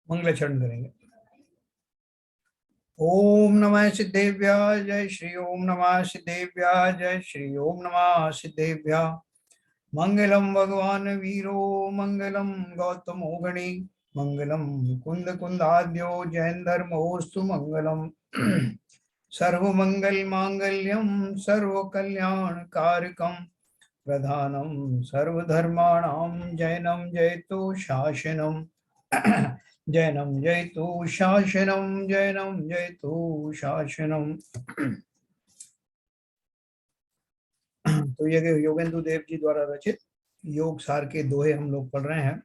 मंगलाचरण करेंगे। ओम नमः सिद्धेभ्य जय श्री ओम नमः सिद्धेभ्य जय श्री ओम नमः सिद्धेभ्य। मंगलम भगवान वीरो मंगलम गौतमो गणी मंगलम कुंद कुंदाद्यो जैन धर्मोस्तु मंगलम। सर्वमंगल मांगल्यम सर्व कल्याण कारकम प्रधानम सर्वधर्माणां जैनम जयतु शासनम। जैनम जयतु शासनम जैनम जयतु शासनम। तो ये योगेंद्र देव जी द्वारा रचित योग सार के दोहे हम लोग पढ़ रहे हैं।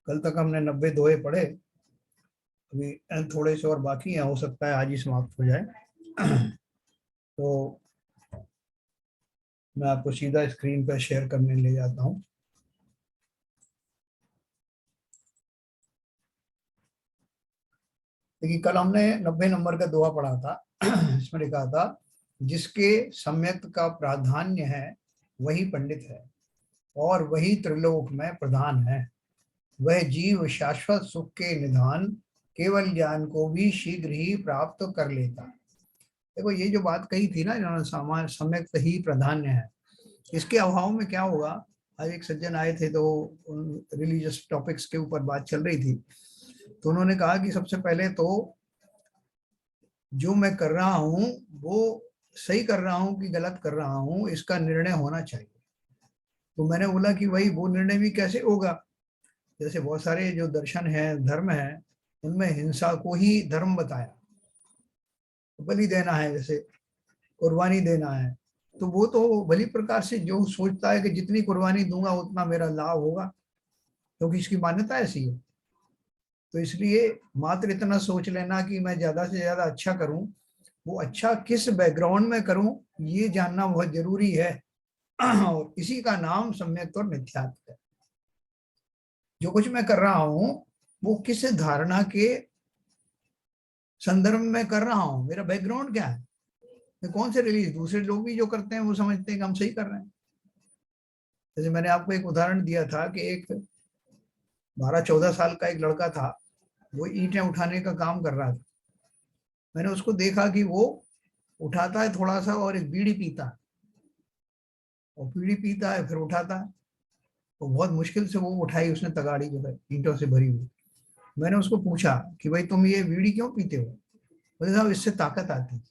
कल तक हमने 90 दोहे पढ़े, अभी थोड़े से और बाकी हैं, हो सकता है आज ही समाप्त हो जाए। तो मैं आपको सीधा स्क्रीन पर शेयर करने ले जाता हूँ। देखिए, कल हमने 90 नंबर का दोहा पढ़ा था। इसमें लिखा था, जिसके सम्यक का प्राधान्य है वही पंडित है और वही त्रिलोक में प्रधान है। वह जीव शाश्वत सुख के निधान केवल ज्ञान को भी शीघ्र ही प्राप्त कर लेता। देखो, ये जो बात कही थी ना इन्होंने, सामान्य सम्यक ही प्राधान्य है, इसके अभाव में क्या होगा। आज एक सज्जन आए थे तो रिलीजियस टॉपिक्स के ऊपर बात चल रही थी, तो उन्होंने कहा कि सबसे पहले तो जो मैं कर रहा हूँ वो सही कर रहा हूँ कि गलत कर रहा हूँ, इसका निर्णय होना चाहिए। तो मैंने बोला कि भाई वो निर्णय भी कैसे होगा। जैसे बहुत सारे जो दर्शन है, धर्म है, उनमें हिंसा को ही धर्म बताया। बलि देना है, जैसे कुर्बानी देना है, तो वो तो भली प्रकार से जो सोचता है कि जितनी कुर्बानी दूंगा उतना मेरा लाभ होगा, क्योंकि इसकी मान्यता ऐसी है। तो इसलिए मात्र इतना सोच लेना कि मैं ज्यादा से ज्यादा अच्छा करूं, वो अच्छा किस बैकग्राउंड में करूं ये जानना बहुत जरूरी है। और इसी का नाम सम्यक और मिथ्यात्व है। जो कुछ मैं कर रहा हूं वो किस धारणा के संदर्भ में कर रहा हूं, मेरा बैकग्राउंड क्या है, मैं कौन से रिलीज। दूसरे लोग भी जो करते हैं वो समझते हैं कि हम सही कर रहे हैं। जैसे मैंने आपको एक उदाहरण दिया था कि एक 12-14 साल का एक लड़का था, वो ईंटें उठाने का काम कर रहा था। मैंने उसको देखा कि वो उठाता है थोड़ा सा और एक बीड़ी पीता है, और बीड़ी पीता है फिर उठाता है। तो बहुत मुश्किल से वो उठाई उसने तगाड़ी जो है ईंटों से भरी हुई। मैंने उसको पूछा कि भाई तुम ये बीड़ी क्यों पीते हो। बोले साहब इससे ताकत आती है।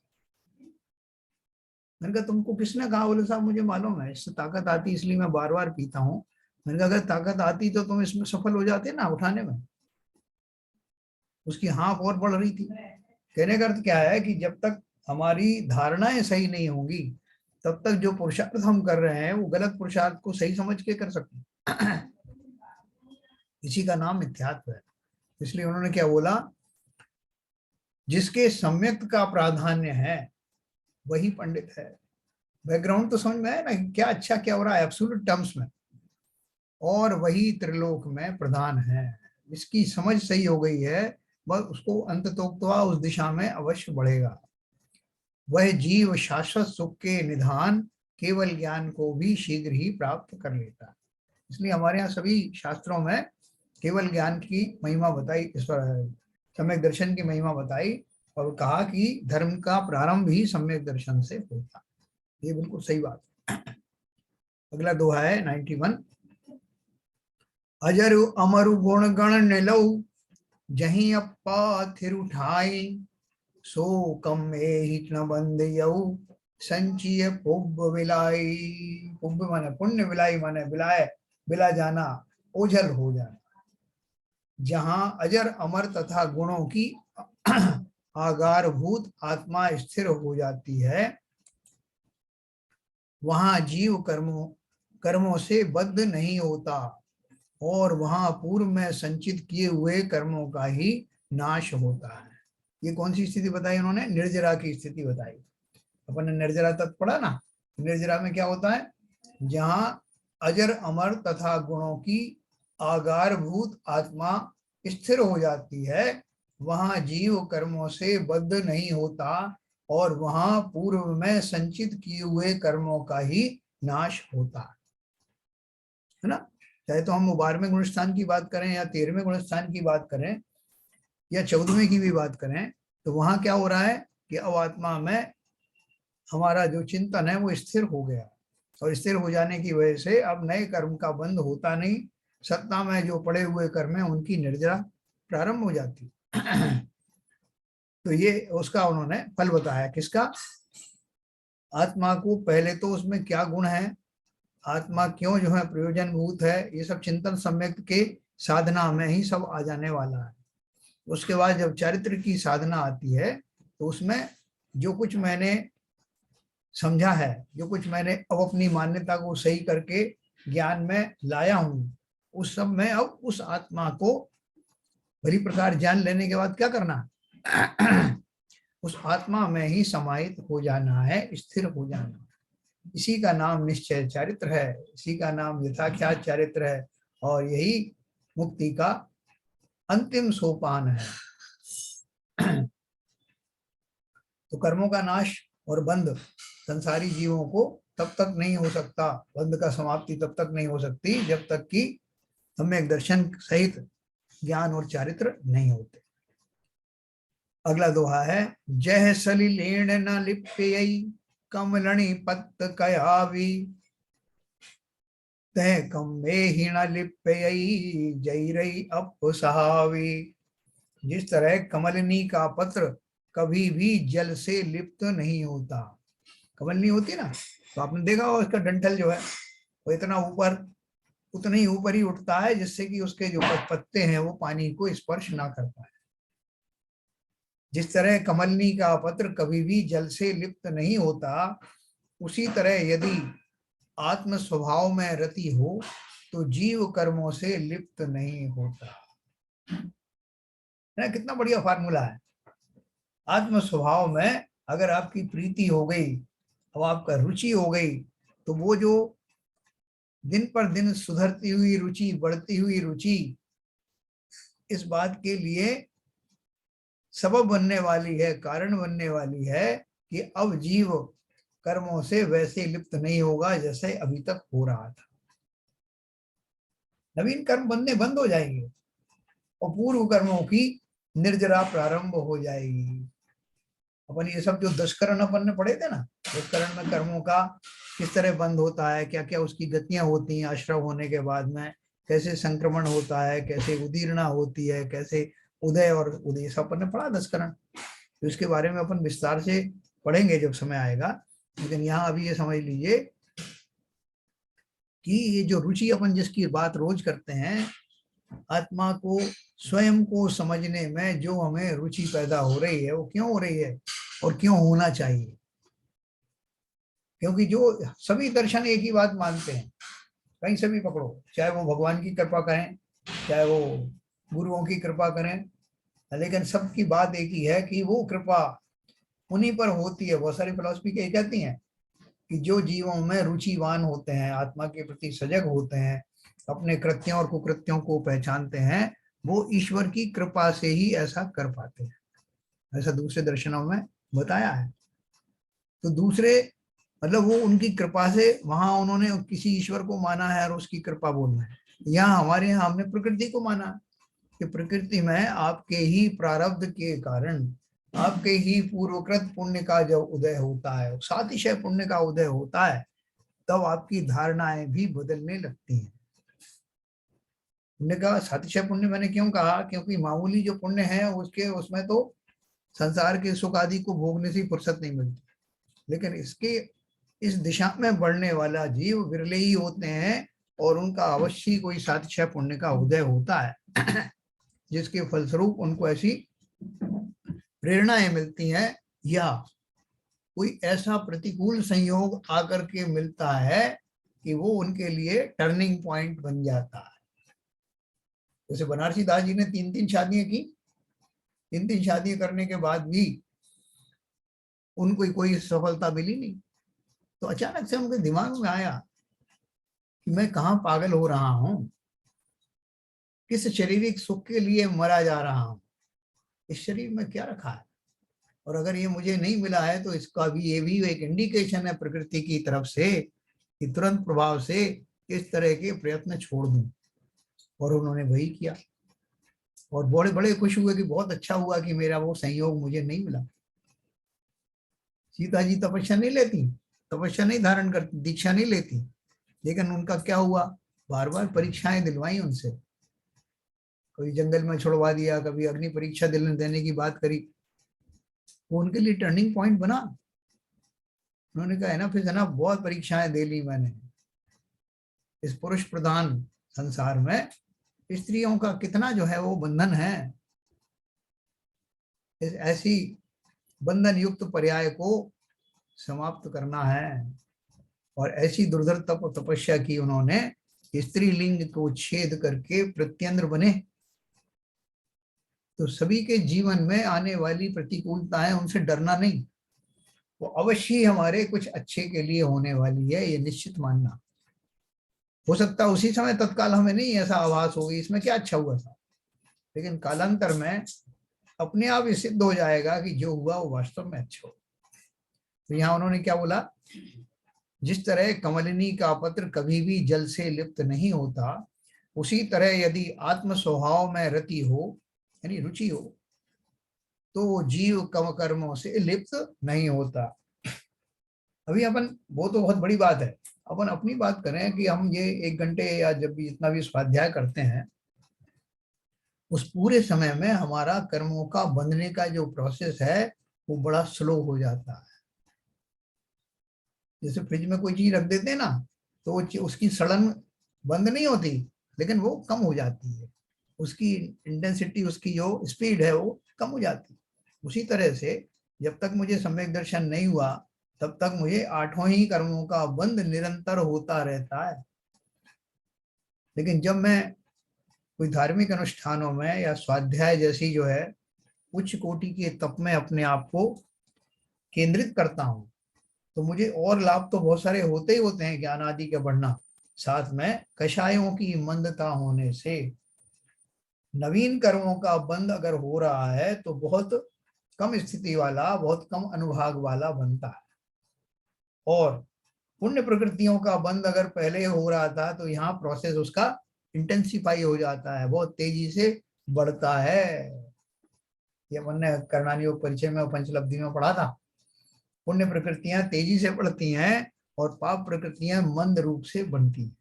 मैंने कहा तुमको किसने कहा। बोले साहब मुझे मालूम है इससे ताकत आती इसलिए मैं बार बार पीता हूँ। मैंने कहा अगर ताकत आती तो तुम इसमें सफल हो जाते ना उठाने में। उसकी हाँफ और बढ़ रही थी। कहने का अर्थ क्या है कि जब तक हमारी धारणाएं सही नहीं होंगी तब तक जो पुरुषार्थ हम कर रहे हैं वो गलत पुरुषार्थ को सही समझ के कर सकते हैं। इसी का नाम मिथ्यात्व है। इसलिए उन्होंने क्या बोला, जिसके सम्यक का प्राधान्य है वही पंडित है। बैकग्राउंड तो समझ में आया ना, क्या अच्छा क्या हो रहा है एब्सोल्यूट टर्म्स में। और वही त्रिलोक में प्रधान है। इसकी समझ सही हो गई है, बस उसको अंततोक्तवा उस दिशा में अवश्य बढ़ेगा। वह जीव शाश्वत सुख के निधान केवल ज्ञान को भी शीघ्र ही प्राप्त कर लेता है। इसलिए हमारे यहाँ सभी शास्त्रों में केवल ज्ञान की महिमा बताई, इस पर सम्यक दर्शन की महिमा बताई, और कहा कि धर्म का प्रारंभ ही सम्यक दर्शन से होता। ये बिल्कुल सही बात है। अगला दोहा है 91। अजर अमरु गुण गण निलौ जहीं अप्पा थिर उठाई सो कम ही न बंद यऊ संचिय पुब्ब विलाई। पुब्ब माने पुण्य, विलाई माने विलाय, विला जाना, ओझल हो जाना। जहां अजर अमर तथा गुणों की आगारभूत आत्मा स्थिर हो जाती है वहां जीव कर्मों से बद्ध नहीं होता, और वहां पूर्व में संचित किए हुए कर्मों का ही नाश होता है। ये कौन सी स्थिति बताई उन्होंने, निर्जरा की स्थिति बताई। अपन ने निर्जरा तत्व पढ़ा ना। निर्जरा में क्या होता है, जहां अजर अमर तथा गुणों की आगारभूत आत्मा स्थिर हो जाती है वहां जीव कर्मों से बद्ध नहीं होता, और वहां पूर्व में संचित किए हुए कर्मों का ही नाश होता है ना। चाहे तो हम 12वें गुणस्थान की बात करें या 13वें गुणस्थान की बात करें, या 14वें की भी बात करें तो वहां क्या हो रहा है कि अब आत्मा में हमारा जो चिंतन है वो स्थिर हो गया, और स्थिर हो जाने की वजह से अब नए कर्म का बंध होता नहीं, सत्ता में जो पड़े हुए कर्म है उनकी निर्जरा प्रारंभ हो जाती। तो ये उसका उन्होंने फल बताया, किसका? आत्मा को पहले तो उसमें क्या गुण है, आत्मा क्यों जो है प्रयोजन भूत है, ये सब चिंतन सम्यक के साधना में ही सब आ जाने वाला है। उसके बाद जब चारित्र की साधना आती है तो उसमें जो कुछ मैंने समझा है, जो कुछ मैंने अब अपनी मान्यता को सही करके ज्ञान में लाया हूं, उस सब में अब उस आत्मा को भली प्रकार जान लेने के बाद क्या करना? उस आत्मा में ही समाहित हो जाना है, स्थिर हो जाना। इसी का नाम निश्चय चारित्र है, इसी का नाम यथाख्यात चारित्र है, और यही मुक्ति का अंतिम सोपान है। तो कर्मों का नाश और बंध संसारी जीवों को तब तक नहीं हो सकता, बंध का समाप्ति तब तक नहीं हो सकती जब तक कि सम्यक दर्शन सहित ज्ञान और चारित्र नहीं होते। अगला दोहा है, जह सलिलेण न लिप्यई कमलणि पत्त कयावी तह कम्मे ही न लिप्यई जैरई अपसहावी। जिस तरह कमलनी का पत्र कभी भी जल से लिप्त नहीं होता, कमलनी होती ना तो आपने देखा होगा उसका डंठल जो है वो इतना ऊपर, उतना ही ऊपर ही उठता है जिससे कि उसके जो पत्ते हैं वो पानी को स्पर्श ना कर पाए। जिस तरह कमलनी का पत्र कभी भी जल से लिप्त नहीं होता, उसी तरह यदि आत्म स्वभाव में रति हो तो जीव कर्मों से लिप्त नहीं होता। ना कितना बढ़िया फार्मूला है। आत्म स्वभाव में अगर आपकी प्रीति हो गई, अब आपका रुचि हो गई, तो वो जो दिन पर दिन सुधरती हुई रुचि, बढ़ती हुई रुचि, इस बात के लिए सबब बनने वाली है, कारण बनने वाली है कि अब जीव कर्मों से वैसे लिप्त नहीं होगा जैसे अभी तक हो रहा था। नवीन कर्म बनने बंद हो जाएंगे और पूर्व कर्मों की निर्जरा प्रारंभ हो जाएगी। अपन ये सब जो दशकरण अपन ने पढ़े थे ना, दशकरण में कर्मों का किस तरह बंद होता है, क्या क्या उसकी गतियां होती हैं आश्रव होने के बाद में, कैसे संक्रमण होता है, कैसे उदीर्णा होती है, कैसे उदय और उदय, सब अपन ने पढ़ा दशकरण। तो इसके बारे में अपन विस्तार से पढ़ेंगे जब समय आएगा। लेकिन यहाँ अभी ये समझ लीजिए कि ये जो रुचि अपन जिसकी बात रोज करते हैं, आत्मा को स्वयं को समझने में जो हमें रुचि पैदा हो रही है वो क्यों हो रही है और क्यों होना चाहिए? क्योंकि जो सभी दर्शन एक ही बात मानते हैं, कहीं से भी पकड़ो, चाहे वो भगवान की कृपा करें, चाहे वो गुरुओं की कृपा करें, लेकिन सबकी बात एक ही है कि वो कृपा उन्हीं पर होती है। बहुत सारी फिलॉसफी कही कहती हैं कि जो जीवों में रुचिवान होते हैं, आत्मा के प्रति सजग होते हैं, अपने कृत्यों और कुकृत्यों को पहचानते हैं, वो ईश्वर की कृपा से ही ऐसा कर पाते हैं। ऐसा दूसरे दर्शनों में बताया है। तो दूसरे मतलब वो उनकी कृपा से, वहां उन्होंने किसी ईश्वर को माना है और उसकी कृपा बोलना है। यहाँ हमारे यहाँ हमने प्रकृति को माना कि प्रकृति में आपके ही प्रारब्ध के कारण, आपके ही पूर्वकृत पुण्य का जब उदय होता है, सातिशय पुण्य का उदय होता है, तब आपकी धारणाएं भी बदलने लगती हैं। पुण्य का सातिशय पुण्य मैंने क्यों कहा? क्योंकि मामूली जो पुण्य है उसके उसमें तो संसार के सुख आदि को भोगने से फुर्सत नहीं मिलती, लेकिन इसके इस दिशा में बढ़ने वाला जीव विरले ही होते हैं, और उनका अवश्य कोई सातिशय पुण्य का उदय होता है जिसके फलस्वरूप उनको ऐसी प्रेरणाएं मिलती हैं, या कोई ऐसा प्रतिकूल संयोग आकर के मिलता है कि वो उनके लिए टर्निंग पॉइंट बन जाता है। जैसे बनारसी दास जी ने 3-3 शादियां की, 3-3 शादियां करने के बाद भी उनको कोई सफलता मिली नहीं। तो अचानक से उनके दिमाग में आया कि मैं कहाँ पागल हो रहा हूं, किस शारीरिक सुख के लिए मरा जा रहा हूं, इस शरीर में क्या रखा है, और अगर ये मुझे नहीं मिला है तो इसका भी, ये भी एक इंडिकेशन है प्रकृति की तरफ से कि तुरंत प्रभाव से इस तरह के प्रयत्न छोड़ दूं। और उन्होंने वही किया। और बड़े बड़े खुश हुए कि बहुत अच्छा हुआ कि मेरा वो संयोग मुझे नहीं मिला। सीता जी तपस्या नहीं लेती, तपस्या नहीं धारण करती, दीक्षा नहीं लेती, लेकिन उनका क्या हुआ, बार बार परीक्षाएं दिलवाई उनसे। कभी जंगल में छुड़वा दिया, कभी अग्नि परीक्षा देने की बात करी। वो उनके लिए टर्निंग पॉइंट बना। उन्होंने कहा है ना, फिर है ना, बहुत परीक्षाएं दे ली मैंने। इस पुरुष प्रधान संसार में स्त्रियों का कितना जो है वो बंधन है। इस ऐसी बंधन युक्त पर्याय को समाप्त करना है। और ऐसी दुर्धर तपस्या की उन्होंने, स्त्री लिंग को छेद करके प्रत्यंद्र बने। तो सभी के जीवन में आने वाली प्रतिकूलताएं, उनसे डरना नहीं, वो अवश्य ही हमारे कुछ अच्छे के लिए होने वाली है, ये निश्चित मानना। हो सकता है उसी समय तत्काल हमें नहीं ऐसा आभास होगी इसमें क्या अच्छा हुआ था, लेकिन कालांतर में अपने आप ये सिद्ध हो जाएगा कि जो हुआ वो वास्तव में अच्छा हो। तो यहाँ उन्होंने क्या बोला, जिस तरह कमलिनी का पत्र कभी भी जल से लिप्त नहीं होता, उसी तरह यदि आत्म स्वभाव में रति हो, यानी रुचि हो, तो वो जीव कम कर्मों से लिप्त नहीं होता। अभी अपन, वो तो बहुत बड़ी बात है, अपन अपनी बात करें कि हम ये 1 घंटे या जब भी जितना भी स्वाध्याय करते हैं, उस पूरे समय में हमारा कर्मों का बंधने का जो प्रोसेस है वो बड़ा स्लो हो जाता है। जैसे फ्रिज में कोई चीज रख देते हैं ना, तो वो उसकी सड़न बंद नहीं होती, लेकिन वो कम हो जाती है, उसकी इंटेंसिटी, उसकी जो स्पीड है वो कम हो जाती है। उसी तरह से जब तक मुझे सम्यक दर्शन नहीं हुआ, तब तक मुझे 8 ही कर्मों का बंध निरंतर होता रहता है। लेकिन जब मैं कोई धार्मिक अनुष्ठानों में या स्वाध्याय जैसी जो है उच्च कोटि के तप में अपने आप को केंद्रित करता हूँ, तो मुझे और लाभ तो बहुत सारे होते ही होते हैं, ज्ञान आदि का बढ़ना, साथ में कषायों की मंदता होने से नवीन कर्मों का बंध अगर हो रहा है तो बहुत कम स्थिति वाला, बहुत कम अनुभाग वाला बनता है। और पुण्य प्रकृतियों का बंध अगर पहले हो रहा था तो यहाँ प्रोसेस उसका इंटेंसिफाई हो जाता है, बहुत तेजी से बढ़ता है। ये अपन ने करणानी योग परिचय में पंचलब्धि में पढ़ा था। पुण्य प्रकृतियां तेजी से बढ़ती हैं और पाप प्रकृतियां मंद रूप से बनती हैं,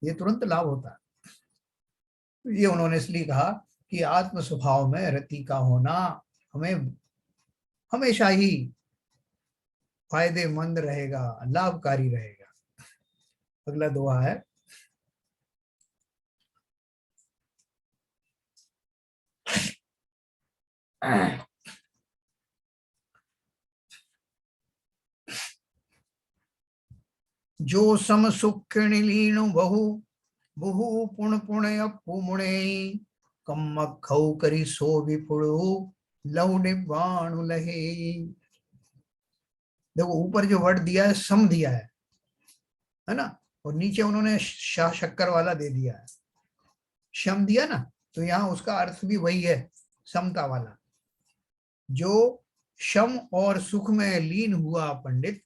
ये तुरंत लाभ होता है। ये उन्होंने इसलिए कहा कि आत्म स्वभाव में रति का होना हमें हमेशा ही फायदेमंद रहेगा, लाभकारी रहेगा। अगला दोहा है, जो सम सुख लीणु बहु बहु पुण पुण्य पुमुणे कम खऊ करी सो विपुणु लहु निवाणु लहे। देखो ऊपर जो वर्ड दिया है सम दिया है ना, और नीचे उन्होंने शाह शक्कर वाला दे दिया है, शम दिया ना, तो यहाँ उसका अर्थ भी वही है, समता वाला। जो शम और सुख में लीन हुआ पंडित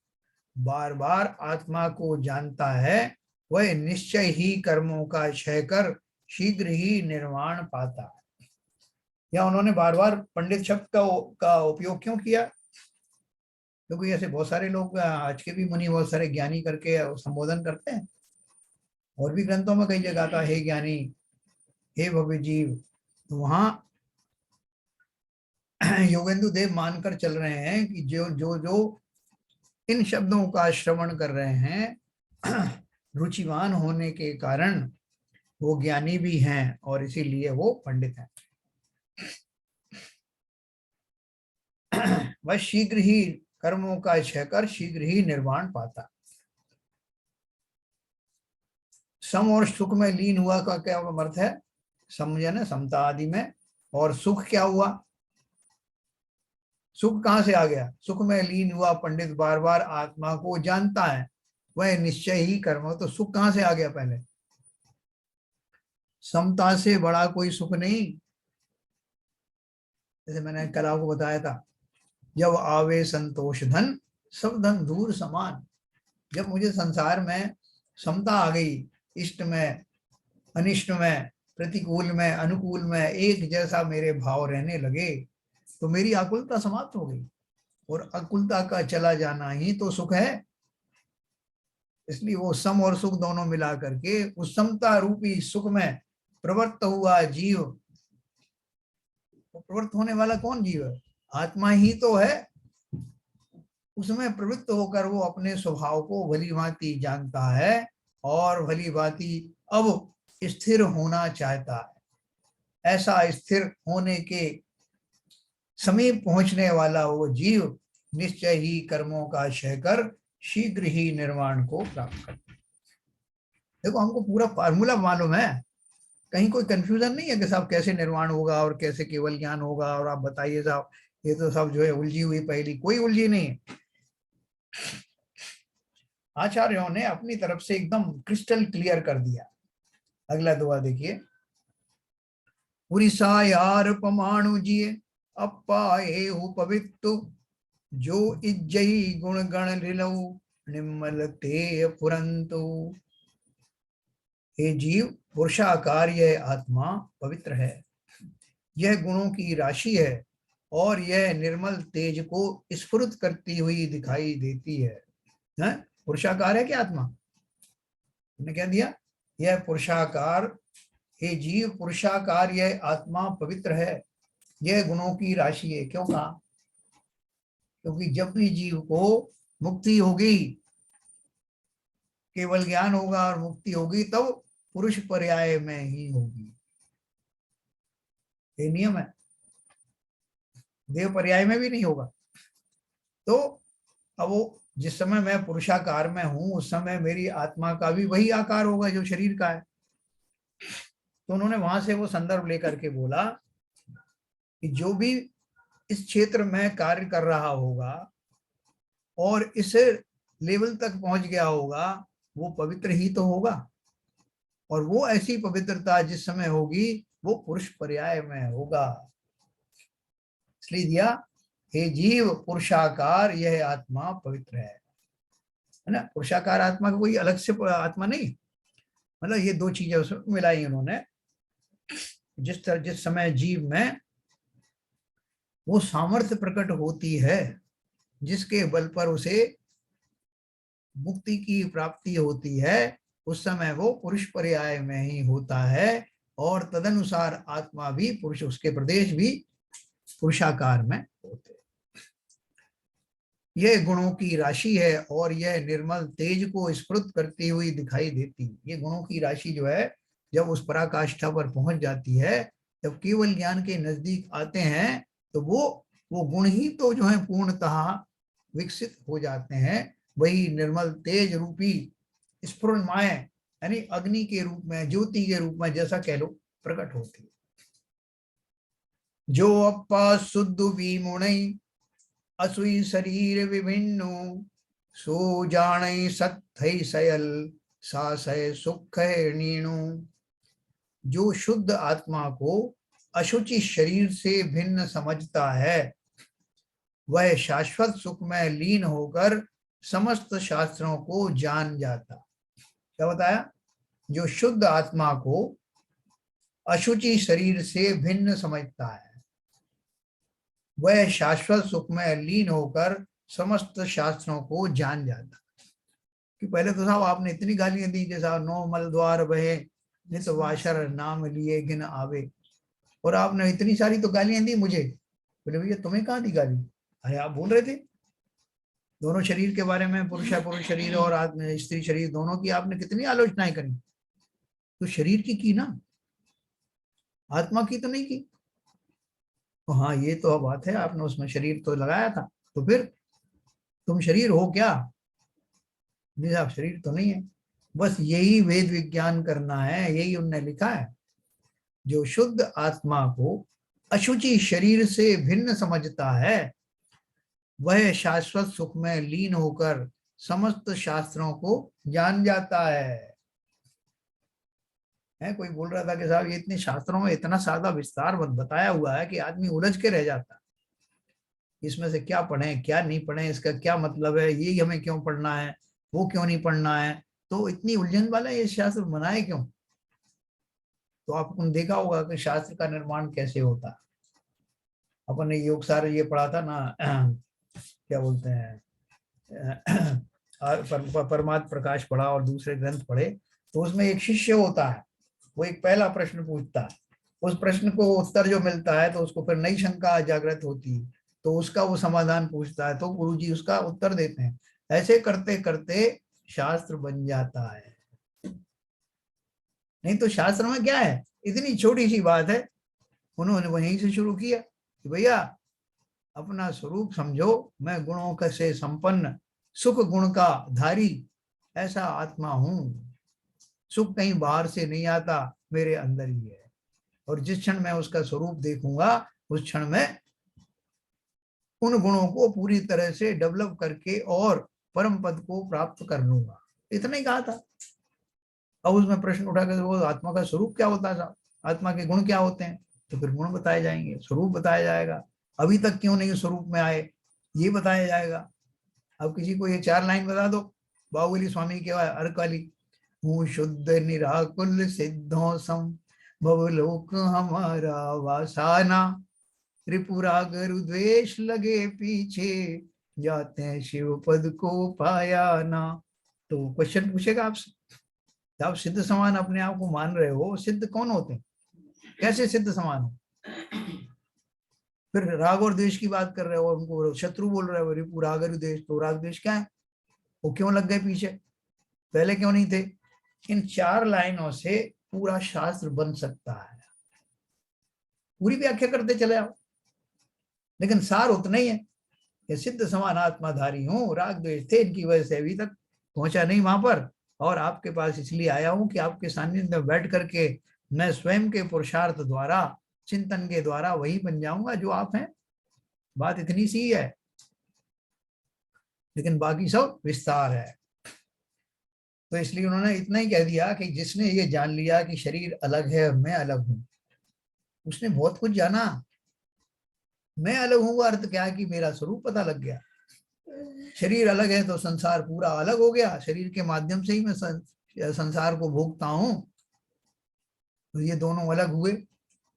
बार बार आत्मा को जानता है, वह निश्चय ही कर्मों का क्षय कर शीघ्र ही निर्वाण पाता है। या उन्होंने बार बार पंडित शब्द का उपयोग क्यों किया, क्योंकि ऐसे बहुत सारे लोग आज के भी मुनि बहुत सारे ज्ञानी करके संबोधन करते हैं, और भी ग्रंथों में कई जगह था हे ज्ञानी, हे भव्य जीव। तो वहां योगेंदु देव मानकर चल रहे हैं कि जो जो जो इन शब्दों का श्रवण कर रहे हैं रुचिवान होने के कारण वो ज्ञानी भी हैं और इसीलिए वो पंडित हैं। वह शीघ्र ही कर्मों का क्षय कर शीघ्र ही निर्वाण पाता। सम और सुख में लीन हुआ का क्या अर्थ है, समझे ना, समता आदि में। और सुख क्या हुआ, सुख कहां से आ गया, सुख में लीन हुआ पंडित बार बार आत्मा को जानता है, वह निश्चय ही कर्म। तो सुख कहां से आ गया, पहले समता से बड़ा कोई सुख नहीं। जैसे मैंने कल आपको बताया था, जब आवे संतोष धन सब धन दूर समान। जब मुझे संसार में समता आ गई, इष्ट में अनिष्ट में, प्रतिकूल में अनुकूल में एक जैसा मेरे भाव रहने लगे तो मेरी आकुलता समाप्त हो गई, और आकुलता का चला जाना ही तो सुख है। इसलिए वो सम और सुख दोनों मिला करके उस समता रूपी सुख में प्रवृत्त हुआ जीव, प्रवृत्त होने वाला कौन जीव है? आत्मा ही तो है। उसमें प्रवृत्त होकर वो अपने स्वभाव को भली भांति जानता है और भली भांति अब स्थिर होना चाहता है। ऐसा स्थिर होने के समीप पहुंचने वाला वो जीव निश्चय ही कर्मों का क्षय कर शीघ्र ही निर्वाण को प्राप्त कर। देखो हमको पूरा फार्मूला मालूम है, कहीं कोई कंफ्यूजन नहीं है कि साहब कैसे निर्वाण होगा और कैसे केवल ज्ञान होगा, और आप बताइए साहब ये तो सब जो है उलझी हुई पहली, कोई उलझी नहीं है। आचार्यों ने अपनी तरफ से एकदम क्रिस्टल क्लियर कर दिया। अगला दुआ देखिए, पुरिसा यार पमाणु जिये अपाए हु पवित्रु जो इज्जई गुण गण लिलऊ निम्मल ते पुरंतु। हे जीव, पुरुषाकार यह आत्मा पवित्र है, यह गुणों की राशि है और यह निर्मल तेज को स्फुरित करती हुई दिखाई देती है। पुरुषाकार है क्या आत्मा? तुमने क्या दिया? यह पुरुषाकार, हे जीव पुरुषाकार यह आत्मा पवित्र है, यह गुणों की राशि है। क्यों कहा? क्योंकि जब भी जीव को मुक्ति होगी, केवल ज्ञान होगा और मुक्ति होगी, तब पुरुष पर्याय में ही होगी। ये नियम है, देव पर्याय में भी नहीं होगा। तो अब वो जिस समय मैं पुरुषाकार में हूं उस समय मेरी आत्मा का भी वही आकार होगा जो शरीर का है। तो उन्होंने वहां से वो संदर्भ लेकर के बोला कि जो भी इस क्षेत्र में कार्य कर रहा होगा और इस लेवल तक पहुंच गया होगा, वो पवित्र ही तो होगा। और वो ऐसी पवित्रता जिस समय होगी वो पुरुष पर्याय में होगा। इसलिए दिया, हे जीव पुरुषाकार यह आत्मा पवित्र है ना। पुरुषाकार आत्मा का कोई अलग से आत्मा नहीं, मतलब ये दो चीजें उसमें मिलाई उन्होंने। जिस समय जीव में वो सामर्थ्य प्रकट होती है जिसके बल पर उसे मुक्ति की प्राप्ति होती है, उस समय वो पुरुष पर्याय में ही होता है, और तदनुसार आत्मा भी पुरुष, उसके प्रदेश भी पुरुषाकार में होते हैं। यह गुणों की राशि है और यह निर्मल तेज को स्फुरित करती हुई दिखाई देती। ये गुणों की राशि जो है जब उस पराकाष्ठा पर पहुंच जाती है, जब केवल ज्ञान के नजदीक आते हैं, तो वो गुण ही तो जो है पूर्णतः विकसित हो जाते हैं। वही निर्मल तेज रूपी स्फुरन्माय यानी अग्नि के रूप में, ज्योति के रूप में जैसा कह लो, प्रकट होती है। जो अप्पा शुद्ध विमुणई असुई शरीर विभिन्नु सो जाणई सत्थई सयल सासय सुख नीणु। जो शुद्ध आत्मा को अशुचि शरीर से भिन्न समझता है, वह शाश्वत सुख में लीन होकर समस्त शास्त्रों को जान जाता। क्या बताया? जो शुद्ध आत्मा को अशुचि शरीर से भिन्न समझता है, वह शाश्वत सुख में लीन होकर समस्त शास्त्रों को जान जाता। कि पहले तो साहब आपने इतनी गालियां दी कि साहब नो मल द्वार बहे नित वाशर नाम लिए गिन आवे, और आपने इतनी सारी तो गालियां दी मुझे। बोले भैया तुम्हें कहाँ दी गाली? अरे आप बोल रहे थे दोनों शरीर के बारे में, पुरुष शरीर और स्त्री शरीर दोनों की आपने कितनी आलोचनाएं करी। तो शरीर की ना, आत्मा की तो नहीं की। तो हाँ ये तो बात है, आपने उसमें शरीर तो लगाया था, तो फिर तुम शरीर हो क्या? नहीं आप शरीर तो नहीं है। बस यही वेद विज्ञान करना है, यही उनने लिखा है। जो शुद्ध आत्मा को अशुचि शरीर से भिन्न समझता है, वह शाश्वत सुख में लीन होकर समस्त शास्त्रों को जान जाता है। कोई बोल रहा था कि साहब ये इतने शास्त्रों में इतना सादा विस्तार बताया हुआ है कि आदमी उलझ के रह जाता, इसमें से क्या पढ़ें क्या नहीं पढ़ें, इसका क्या मतलब है, ये हमें क्यों पढ़ना है, वो क्यों नहीं पढ़ना है। तो इतनी उलझन वाला ये शास्त्र बनाए क्यों? तो आपने देखा होगा कि शास्त्र का निर्माण कैसे होता है। अपन ने योग सार ये पढ़ा था ना, क्या बोलते हैं, परमात्म प्रकाश पढ़ा और दूसरे ग्रंथ पढ़े, तो उसमें एक शिष्य होता है, वो एक पहला प्रश्न पूछता है, उस प्रश्न को उत्तर जो मिलता है तो उसको फिर नई शंका जागृत होती है, तो उसका वो समाधान पूछता है, तो गुरु जी उसका उत्तर देते हैं। ऐसे करते करते शास्त्र बन जाता है। नहीं तो शास्त्र में क्या है, इतनी छोटी सी बात है, उन्होंने वहीं से शुरू किया कि भैया अपना स्वरूप समझो, मैं गुणों का से संपन्न सुख गुण का धारी ऐसा आत्मा हूं। सुख कहीं बाहर से नहीं आता, मेरे अंदर ही है, और जिस क्षण मैं उसका स्वरूप देखूंगा उस क्षण में उन गुणों को पूरी तरह से डेवलप करके और परम पद को प्राप्त कर लूंगा। इतना ही कहा था। अब उसमें प्रश्न उठा कर वो आत्मा का स्वरूप क्या होता था, आत्मा के गुण क्या होते हैं, तो फिर गुण बताए जाएंगे, स्वरूप बताया जाएगा। अभी तक क्यों नहीं स्वरूप में आए ये बताया जाएगा। अब किसी को ये 4 लाइन बता दो बाहुबली स्वामी के अर्क वाली, हूँ शुद्ध निराकुल सिद्धों सम भवलोक हमारा वासाना, त्रिपुराग द्वेष लगे पीछे जाते हैं शिव पद को पाया ना। तो क्वेश्चन पूछेगा आपसे, आप सिद्ध समान अपने आप को मान रहे हो, सिद्ध कौन होते हैं, कैसे सिद्ध समान हो? फिर राग और द्वेष की बात कर रहे हो, उनको शत्रु बोल रहे हो, रिपु राग और द्वेष, तो राग द्वेष क्या है, वो क्यों लग गए पीछे, पहले क्यों नहीं थे? इन 4 लाइनों से पूरा शास्त्र बन सकता है, पूरी व्याख्या करते चले आओ, लेकिन सार उतना ही है कि सिद्ध समान आत्माधारी हूँ, राग द्वेष थे इनकी वजह से अभी तक पहुंचा नहीं वहां पर, और आपके पास इसलिए आया हूं कि आपके सानिध्य में बैठ करके मैं स्वयं के पुरुषार्थ द्वारा, चिंतन के द्वारा वही बन जाऊंगा जो आप हैं। बात इतनी सी है, लेकिन बाकी सब विस्तार है। तो इसलिए उन्होंने इतना ही कह दिया कि जिसने ये जान लिया कि शरीर अलग है और मैं अलग हूं, उसने बहुत कुछ जाना। मैं अलग हूं का अर्थ क्या है कि मेरा स्वरूप पता लग गया। शरीर अलग है तो संसार पूरा अलग हो गया, शरीर के माध्यम से ही मैं संसार को भोगता हूं, तो ये दोनों अलग हुए,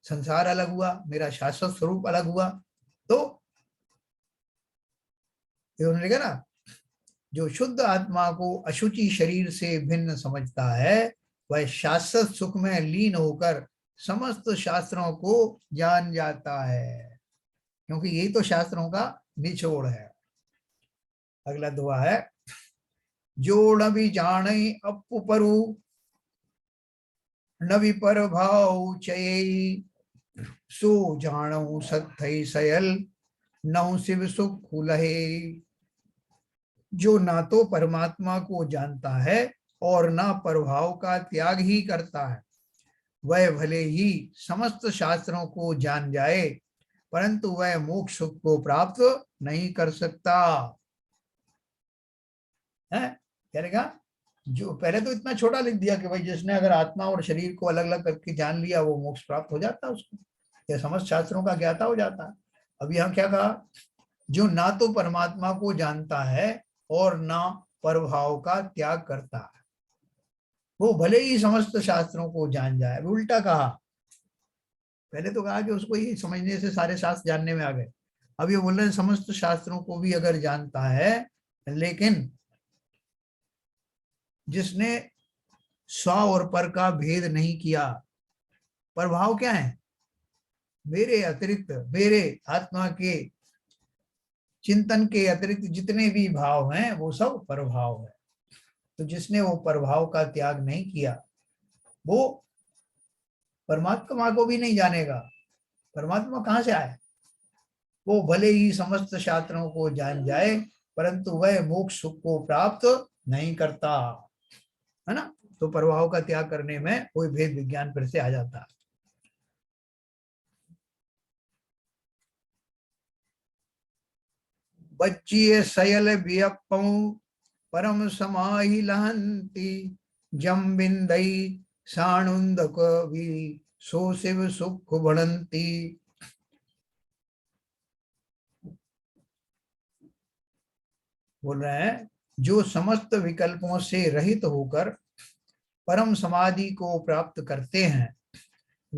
संसार अलग हुआ, मेरा शाश्वत स्वरूप अलग हुआ। तो उन्होंने कहा ना, जो शुद्ध आत्मा को अशुचि शरीर से भिन्न समझता है वह शाश्वत सुख में लीन होकर समस्त शास्त्रों को जान जाता है, क्योंकि यही तो शास्त्रों का निचोड़ है। अगला दुआ है, जोड़ भी जाने अपु परु नवि पर भाव चये, सो जाणु सत्थई सयल नौ शिव सुख लहे। जो ना तो परमात्मा को जानता है और ना प्रभाव का त्याग ही करता है, वह भले ही समस्त शास्त्रों को जान जाए परंतु वह मोक्ष सुख को प्राप्त नहीं कर सकता है। क्या लिखा, जो पहले तो इतना छोटा लिख दिया कि भाई जिसने अगर आत्मा और शरीर को अलग अलग करके जान लिया वो मोक्ष प्राप्त हो जाता है उसको, या समस्त शास्त्रों का ज्ञाता हो जाता है। अब यहाँ क्या कहा, जो ना तो परमात्मा को जानता है और ना प्रभाव का त्याग करता है, वो भले ही समस्त शास्त्रों को जान जाए। उल्टा कहा, पहले तो कहा कि उसको ही समझने से सारे शास्त्र जानने में आ गए, अब ये बोल रहे हैं समस्त शास्त्रों को भी अगर जानता है, लेकिन जिसने स्व और पर का भेद नहीं किया, प्रभाव क्या है, मेरे अतिरिक्त, मेरे आत्मा के चिंतन के अतिरिक्त जितने भी भाव हैं वो सब प्रभाव है। तो जिसने वो प्रभाव का त्याग नहीं किया वो परमात्मा को भी नहीं जानेगा। परमात्मा कहाँ से आए, वो भले ही समस्त शास्त्रों को जान जाए परंतु वह मोक्ष सुख को प्राप्त नहीं करता, है ना। तो प्रभाव का त्याग करने में कोई भेद विज्ञान फिर से आ जाता है। बच्चिए सयल बियप्पऊ परम समाहि लहंती, जम बिंदई साणुंद भी सो शिव सुख बढ़ंती। बोल रहे हैं, जो समस्त विकल्पों से रहित होकर परम समाधि को प्राप्त करते हैं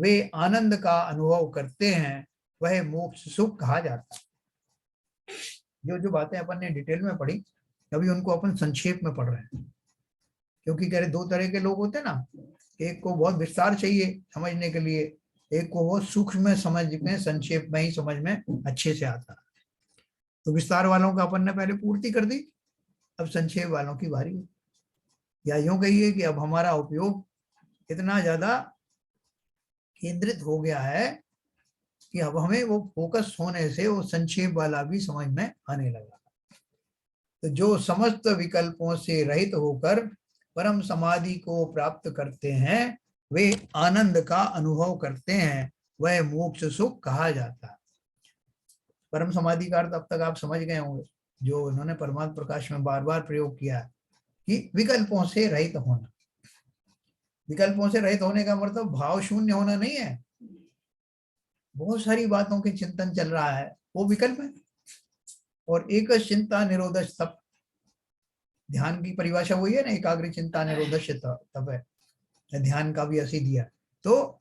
वे आनंद का अनुभव करते हैं, वह मोक्ष सुख कहा जाता है। जो जो बातें अपन ने डिटेल में पढ़ी, अभी उनको अपन संक्षेप में पढ़ रहे हैं, क्योंकि कह रहे दो तरह के लोग होते हैं ना, एक को बहुत विस्तार चाहिए समझने के लिए, एक को वो सूक्ष्म में समझ में संक्षेप में ही समझ में अच्छे से आता है। तो विस्तार वालों का अपन ने पहले पूर्ति कर दी, अब संक्षेप वालों की बारी है। या यूं कहिए कि अब हमारा उपयोग इतना ज्यादा केंद्रित हो गया है कि अब हमें वो फोकस होने से वो संक्षेप वाला भी समझ में आने लगा। तो जो समस्त विकल्पों से रहित होकर परम समाधि को प्राप्त करते हैं, वे आनंद का अनुभव करते हैं, वह मोक्ष सुख कहा जाता है। परम समाधि का अर्थ अब तक आप समझ गए होंगे, जो उन्होंने परमात्म प्रकाश में बार बार प्रयोग किया है कि विकल्पों से रहित होना। विकल्पों से रहित होने का मतलब भाव शून्य होना नहीं है। बहुत सारी बातों के चिंतन चल रहा है, वो विकल्प है। और एक चिंता निरोध तप, ध्यान की परिभाषा वही है ना, एकाग्र चिंता निरोध तप है। ध्यान का भी ऐसे दिया। तो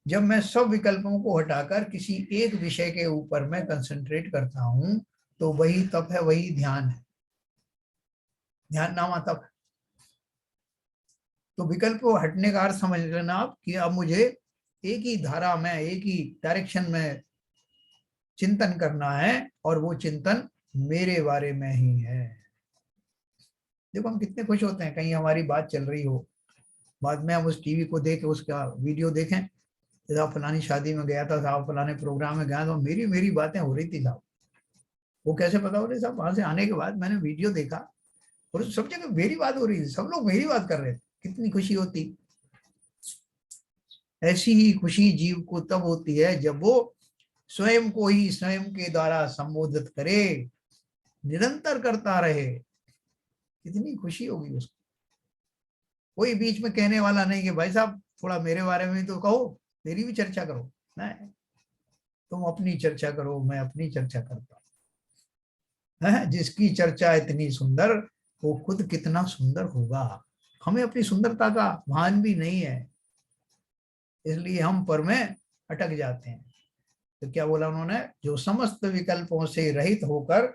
जब मैं सब विकल्पों को हटाकर किसी एक विषय के ऊपर मैं कंसंट्रेट करता हूं, तो वही तप है, वही ध्यान है। ध्यान नामा तप। तो विकल्प को हटने का अर्थ समझ लेना आप कि अब मुझे एक ही धारा में, एक ही डायरेक्शन में चिंतन करना है, और वो चिंतन मेरे बारे में ही है। देखो हम कितने खुश होते हैं, कहीं हमारी बात चल रही हो, बाद में हम उस टीवी को देख, उसका वीडियो देखें, साहब फलानी शादी में गया था, साहब फलाने प्रोग्राम में गया, तो मेरी मेरी बातें हो रही थी साहब। वो कैसे पता हो रही साहब? वहां से आने के बाद मैंने वीडियो देखा और सब जगह मेरी बात हो रही थी, सब लोग मेरी बात कर रहे थे। कितनी खुशी होती। ऐसी ही खुशी जीव को तब होती है जब वो स्वयं को ही स्वयं के द्वारा संबोधित करे, निरंतर करता रहे। कितनी खुशी होगी उसको। कोई बीच में कहने वाला नहीं कि भाई साहब थोड़ा मेरे बारे में तो कहो, मेरी भी चर्चा करो। नहीं, तुम अपनी चर्चा करो, मैं अपनी चर्चा करता हूं। जिसकी चर्चा इतनी सुंदर, वो खुद कितना सुंदर होगा। हमें अपनी सुंदरता का भान भी नहीं है, इसलिए हम पर में अटक जाते हैं। तो क्या बोला उन्होंने? जो समस्त विकल्पों से रहित होकर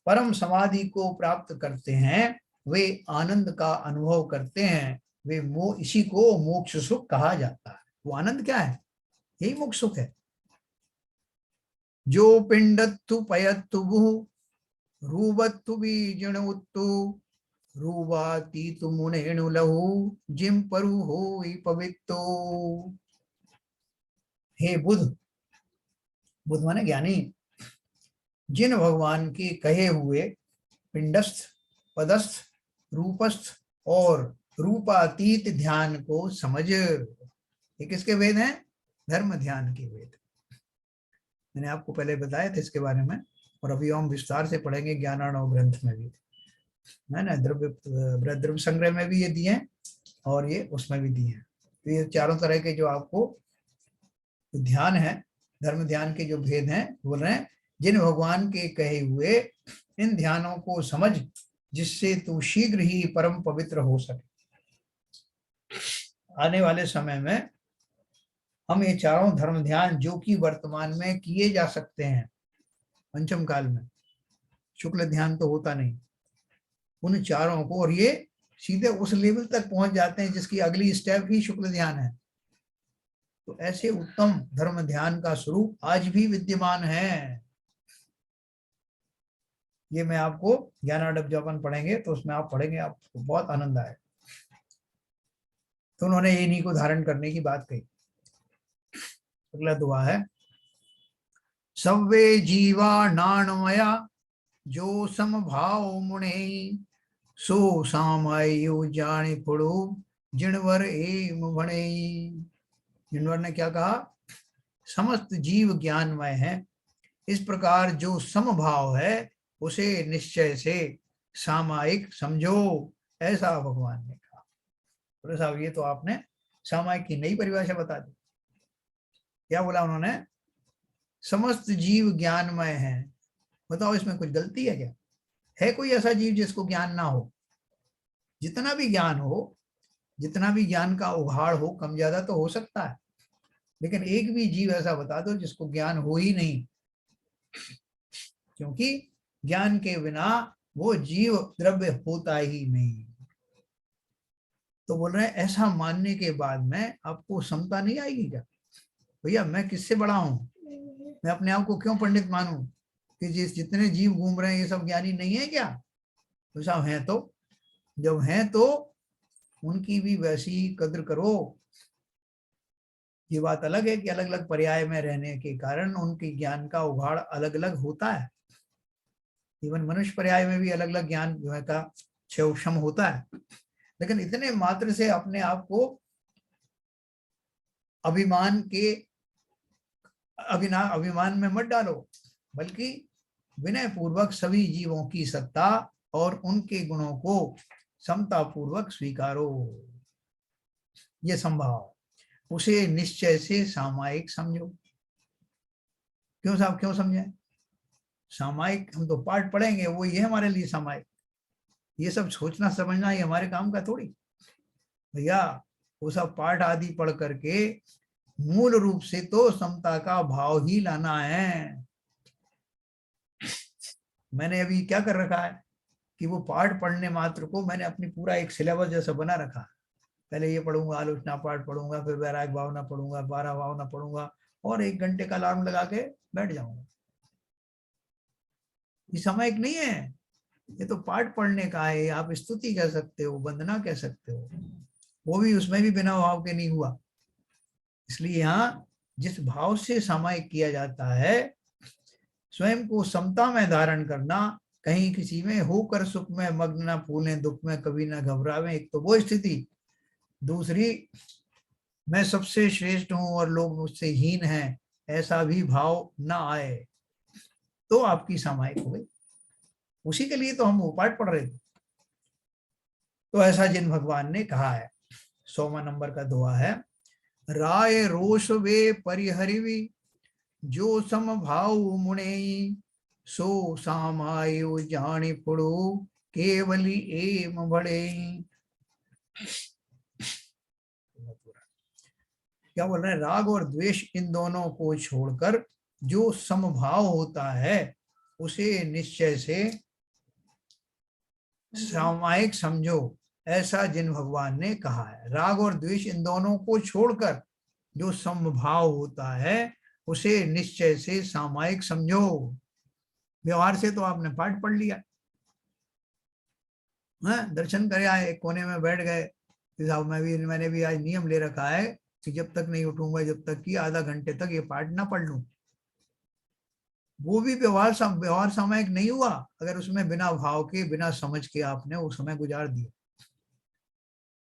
परम समाधि को प्राप्त करते हैं, वे आनंद का अनुभव करते हैं, वे इसी को मोक्ष सुख कहा जाता है। वो आनंद क्या है? यही मोक्ष सुख है। जो पिंडत्तु पयत्तु रूबत्तु बीजणुत्तु रूवातीतु मुनेणु लहु जिम परु हो पवित्तो। हे बुध, बुध माने ज्ञानी, जिन भगवान के कहे हुए पिंडस्थ, पदस्थ, रूपस्थ और रूपातीत ध्यान को समझ। ये किसके वेद हैं? धर्म ध्यान के वेद। मैंने आपको पहले बताया था इसके बारे में, और अभी हम विस्तार से पढ़ेंगे ज्ञानार्णव ग्रंथ में भी, है ना। द्रव्य संग्रह में भी ये दिए हैं और ये उसमें भी दिए हैं। तो ये चारों तरह के जो आपको ध्यान है, धर्म ध्यान के जो भेद हैं, बोल रहे हैं जिन भगवान के कहे हुए इन ध्यानों को समझ, जिससे तू शीघ्र ही परम पवित्र हो सके। आने वाले समय में हम ये चारों धर्म ध्यान जो कि वर्तमान में किए जा सकते हैं पंचम काल में, शुक्ल ध्यान तो होता नहीं, उन चारों को, और ये सीधे उस लेवल तक पहुंच जाते हैं जिसकी अगली स्टेप ही शुक्ल ध्यान है। तो ऐसे उत्तम धर्म ध्यान का स्वरूप आज भी विद्यमान है। ये मैं आपको ज्ञानार्णव जब अपन पढ़ेंगे तो उसमें आप पढ़ेंगे, आपको बहुत आनंद आए। तो उन्होंने इन्हीं को धारण करने की बात कही। अगला दुआ है, सव्वे जीवा नाणमया जो समभाव मुने सो सामायो जाने पड़ो जिणवर एम बणे। जिणवर ने क्या कहा? समस्त जीव ज्ञानमय है, इस प्रकार जो समभाव है उसे निश्चय से सामायिक समझो, ऐसा भगवान ने कहा। बोले साहब ये तो आपने सामायिक की नई परिभाषा बता दी। क्या बोला उन्होंने? समस्त जीव ज्ञानमय है। बताओ इसमें कुछ गलती है क्या? है कोई ऐसा जीव जिसको ज्ञान ना हो? जितना भी ज्ञान हो जितना भी ज्ञान का उघाड़ हो, कम ज्यादा तो हो सकता है, लेकिन एक भी जीव ऐसा बता दो जिसको ज्ञान हो ही नहीं, क्योंकि ज्ञान के बिना वो जीव द्रव्य होता ही नहीं। तो बोल रहे हैं ऐसा मानने के बाद में आपको समता नहीं आएगी क्या? भैया मैं किससे बड़ा हूं, मैं अपने आप को क्यों पंडित मानूं कि जितने जीव घूम रहे हैं ये सब ज्ञानी नहीं है क्या? तो सब हैं, तो जब हैं तो उनकी भी वैसी कद्र करो। ये बात अलग है कि अलग अलग पर्याय में रहने के कारण उनके ज्ञान का उघाड़ अलग अलग होता है। इवन मनुष्य पर्याय में भी अलग अलग ज्ञान जो है का क्षम होता है, लेकिन इतने मात्र से अपने आप को अभिमान के अभिमान में मत डालो, बल्कि विनय पूर्वक सभी जीवों की सत्ता और उनके गुणों को समता पूर्वक स्वीकारो। ये संभाव उसे निश्चय से सामायिक समझो। क्यों साहब, क्यों समझे? सामायिक हम तो पाठ पढ़ेंगे, वो ये हमारे लिए सामायिक। ये सब सोचना समझना ये हमारे काम का थोड़ी भैया। वो सब पाठ आदि पढ़ करके मूल रूप से तो समता का भाव ही लाना है। मैंने अभी क्या कर रखा है कि वो पाठ पढ़ने मात्र को मैंने अपनी पूरा एक सिलेबस जैसा बना रखा है। पहले ये पढ़ूंगा, आलोचना पाठ पढ़ूंगा, फिर वैराग भावना पढ़ूंगा, 12 भावना पढ़ूंगा, और 1 घंटे का अलार्म लगा के बैठ जाऊंगा। ये समय नहीं है, ये तो पाठ पढ़ने का है। आप स्तुति कह सकते हो, वंदना कह सकते हो, वो भी उसमें भी बिना भाव के नहीं हुआ। इसलिए यहाँ जिस भाव से सामायिक किया जाता है, स्वयं को समता में धारण करना, कहीं किसी में होकर सुख में मग्न न फूलें, दुख में कभी न घबरावें, एक तो वो स्थिति। दूसरी, मैं सबसे श्रेष्ठ हूं और लोग मुझसे हीन हैं, ऐसा भी भाव न आए, तो आपकी सामायिक हो गई। उसी के लिए तो हम वो पाठ पढ़ रहे थे। तो ऐसा जिन भगवान ने कहा है। 100वां नंबर का दुआ है, राय रोष वे परिहरिवी, जो सम भाव मुने, सो सामायो जानी पुड़ो, केवली एम बड़े। क्या बोल रहे हैं? राग और द्वेष इन दोनों को छोड़कर जो समभाव होता है उसे निश्चय से सामायिक समझो, ऐसा जिन भगवान ने कहा है। राग और द्वेष इन दोनों को छोड़कर जो समभाव होता है उसे निश्चय से सामायिक समझो। व्यवहार से तो आपने पाठ पढ़ लिया, दर्शन करे आए, कोने में बैठ गए। साहब मैंने भी आज नियम ले रखा है कि जब तक नहीं उठूंगा जब तक कि आधा घंटे तक ये पाठ ना पढ़ लूं। वो भी व्यवहार सामायिक नहीं हुआ अगर उसमें बिना भाव के, बिना समझ के आपने वो समय गुजार दिया।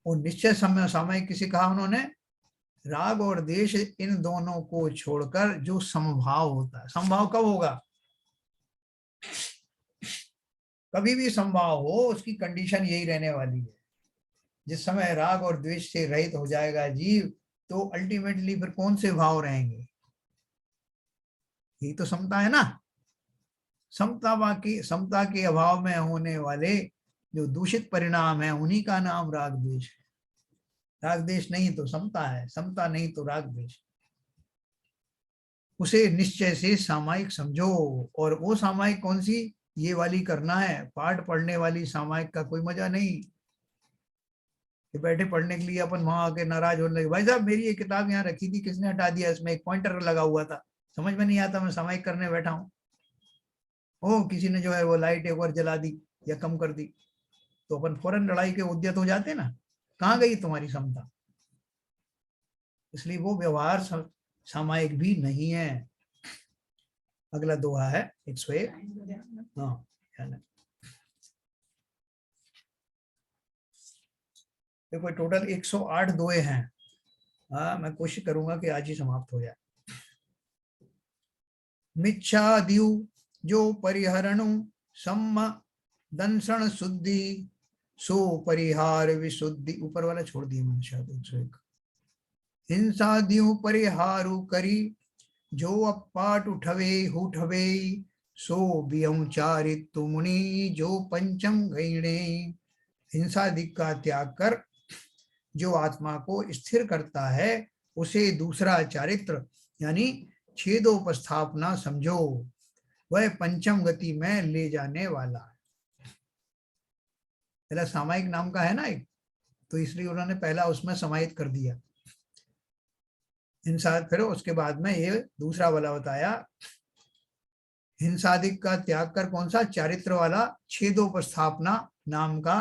और निश्चय समय सामायिक किसे कहा उन्होंने? राग और द्वेष इन दोनों को छोड़कर जो समभाव होता है। समभाव कब होगा? कभी भी समभाव हो उसकी कंडीशन यही रहने वाली है। जिस समय राग और द्वेष से रहित हो जाएगा जीव, तो अल्टीमेटली फिर कौन से भाव रहेंगे? यही तो समता है ना। समता के अभाव में होने वाले जो दूषित परिणाम है उन्हीं का नाम राग द्वेष है। राग द्वेष नहीं तो समता है, समता नहीं तो राग द्वेष। उसे निश्चय से सामायिक समझो। और वो सामायिक कौन सी? ये वाली करना है। पाठ पढ़ने वाली सामायिक का कोई मजा नहीं कि बैठे पढ़ने के लिए अपन वहां आके नाराज होने लगे, भाई साहब मेरी ये किताब यहाँ रखी थी, किसने हटा दिया? इसमें एक पॉइंटर लगा हुआ था, समझ में नहीं आता, मैं सामायिक करने बैठा हूँ। ओ किसी ने जो है वो लाइट एक बार जला दी या कम कर दी, तो अपन फौरन लड़ाई के उद्यत हो जाते ना। कहाँ गई तुम्हारी समता? इसलिए वो व्यवहार सामायिक भी नहीं है। अगला दोहा है 101। हाँ, देखो टोटल 108 दोहे हैं। हाँ, मैं कोशिश करूंगा कि आज ही समाप्त हो जाए। मिच्छा दियु जो परिहरणु सम्म दंसन शुद्धि, सो परिहार विशुद्धि। ऊपर वाला छोड़ दिए मैंने शायद 101। हिंसा दियु परिहारु करी, जो अपाट उठवे हुठवे, सो बियऊ चारित्तु मुनि, जो पंचम गईणे। हिंसा दिक का त्याग कर जो आत्मा को स्थिर करता है उसे दूसरा चारित्र यानी छेदोपस्थापना समझो, वह पंचम गति में ले जाने वाला है। पहला सामायिक नाम का है ना एक, तो इसलिए उन्होंने पहला उसमें समाहित कर दिया। हिंसा, फिर उसके बाद में ये दूसरा वाला बताया, हिंसादिक का त्याग कर कौन सा चारित्र वाला छेदोपस्थापना नाम का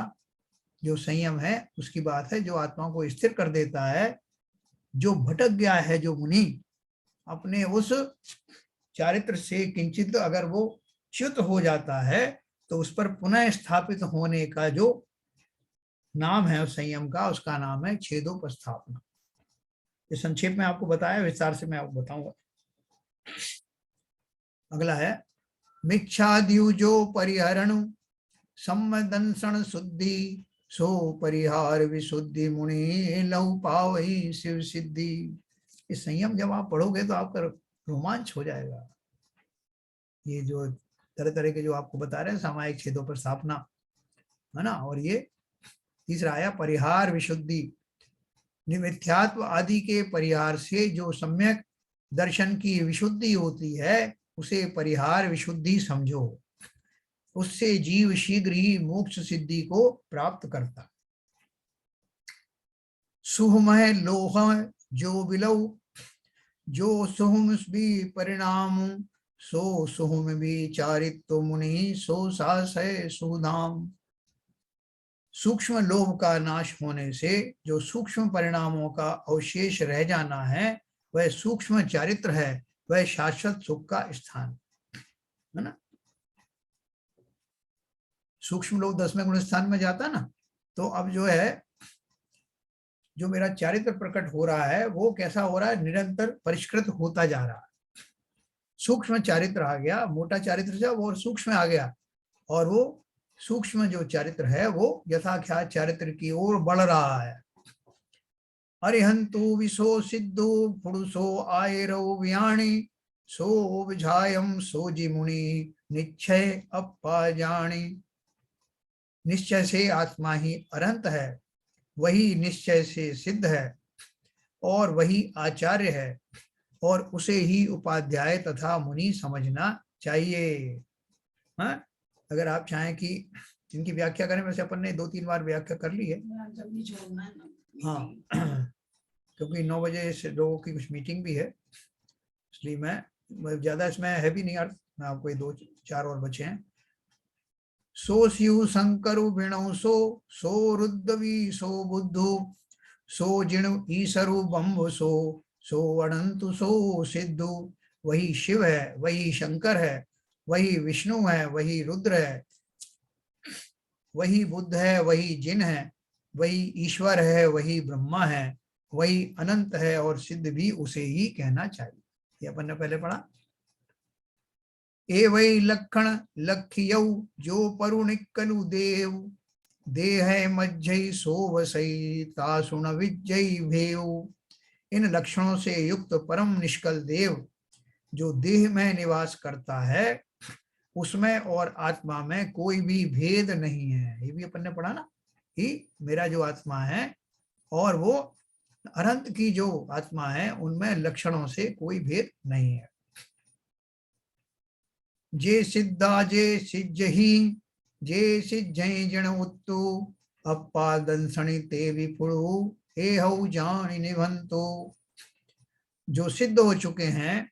जो संयम है उसकी बात है, जो आत्मा को स्थिर कर देता है। जो भटक गया है जो मुनि, अपने उस चारित्र से किंचित अगर वो च्युत हो जाता है तो उस पर पुनः स्थापित होने का जो नाम है उस संयम का, उसका नाम है छेदोपस्थापना। ये संक्षेप में आपको बताया, विस्तार से मैं आपको बताऊंगा। अगला है मिच्छाद्युजो परिहरण सम्मदंसन शुद्धि, सो परिहार विशुद्धि मुनि लौ पावई शिव सिद्धि। इस संयम जब आप पढ़ोगे तो आपका रोमांच हो जाएगा। ये जो तरह तरह के जो आपको बता रहे हैं सामायिक छेदों पर स्थापना है ना, और ये तीसरा आया परिहार विशुद्धि, निमिथ्यात्व आदि के परिहार से जो सम्यक दर्शन की विशुद्धि होती है उसे परिहार विशुद्धि समझो, उससे जीव शीघ्र ही मोक्ष सिद्धि को प्राप्त करता। सुहमय लोह जो बिलौ, जो सुहुम भी परिणाम, सो सुहुम भी चारित्व मुनि, सो सास है सुधाम। सूक्ष्म लोभ का नाश होने से जो सूक्ष्म परिणामों का अवशेष रह जाना है वह सूक्ष्म चारित्र है, वह शाश्वत सुख का स्थान है ना। सूक्ष्म लोभ 10वें गुण स्थान में जाता ना, तो अब जो है जो मेरा चारित्र प्रकट हो रहा है वो कैसा हो रहा है, निरंतर परिष्कृत होता जा रहा है। सूक्ष्म चारित्र आ गया, मोटा चारित्र से वो सूक्ष्म आ गया, और वो सूक्ष्म जो चारित्र है वो यथाख्यात चारित्र की ओर बढ़ रहा है। अरिहंतु विशो सिद्धो पुरुषो आयरो व्याणी, सो विझायम सो जिमुनि निश्चय अपा जानी। निश्चय से आत्मा ही अरंत है, वही निश्चय से सिद्ध है, और वही आचार्य है, और उसे ही उपाध्याय तथा मुनि समझना चाहिए। हाँ, अगर आप चाहें कि इनकी व्याख्या करें, वैसे अपन ने 2-3 बार व्याख्या कर ली है। हाँ, क्योंकि 9 बजे से लोगों की कुछ मीटिंग भी है, इसलिए मैं ज्यादा इसमें है भी नहीं अर्थ, मैं आपको 2-4 और बचे हैं। सो शिव शंकरु विणु सो रुद्रवी सो बुद्धु, सो जिणु ईसरु बम्बु सो अनंतु सो सिद्धु। वही शिव है, वही शंकर है, वही विष्णु है, वही रुद्र है, वही बुद्ध है, वही जिन है, वही ईश्वर है, वही ब्रह्मा है, वही अनंत है, और सिद्ध भी उसे ही कहना चाहिए। ये अपन ने पहले पढ़ा। ए वही लक्षण लखियौ जो परुनिकलु देव, देह मज्जई सो वसई तासुण विजयी भेव। इन लक्षणों से युक्त परम निष्कल देव जो देह में निवास करता है, उसमें और आत्मा में कोई भी भेद नहीं है। ये भी अपन ने पढ़ा ना कि मेरा जो आत्मा है और वो अनंत की जो आत्मा है उनमें लक्षणों से कोई भेद नहीं है। जे सिद्धा जे सिज्जहि, जे सिज्जहि जन उत्तु, अपा दंसणि ते विपुरु, एहौ जानि निभंतो। जो सिद्ध हो चुके हैं,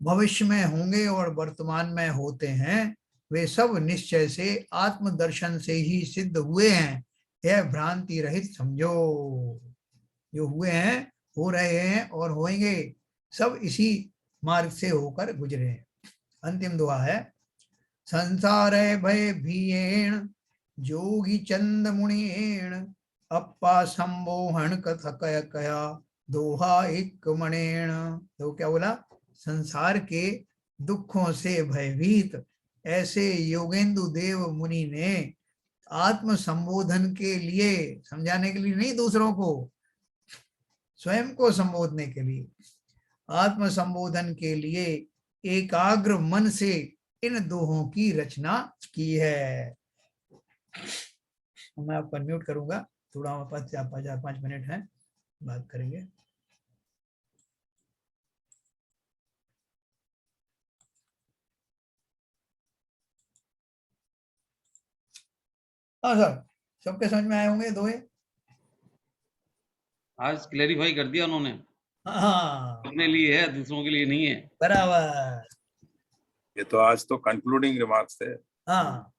भविष्य में होंगे और वर्तमान में होते हैं, वे सब निश्चय से आत्मदर्शन से ही सिद्ध हुए हैं, यह भ्रांति रहित समझो। जो हुए हैं, हो रहे हैं और होंगे, सब इसी मार्ग से होकर गुजरे हैं। अंतिम दुआ है, संसार भय भीएण जोगी चंद मुनिएण, अप्पा संबोहन कथ कय कया दोहा एक मणेण। तो क्या बोला, संसार के दुखों से भयभीत ऐसे योगेंदु देव मुनि ने आत्म संबोधन के लिए, समझाने के लिए नहीं दूसरों को, स्वयं को संबोधने के लिए, आत्म संबोधन के लिए एकाग्र मन से इन दोहों की रचना की है। मैं आपको अनम्यूट करूंगा। थोड़ा हमारे पास 4-5 मिनट है, बात करेंगे। हाँ सर, सबके समझ में आए होंगे दोहे। आज क्लेरिफाई कर दिया उन्होंने, हाँ अपने लिए है, दूसरों के लिए नहीं है। बराबर। ये तो आज तो कंक्लूडिंग रिमार्क्स थे। हाँ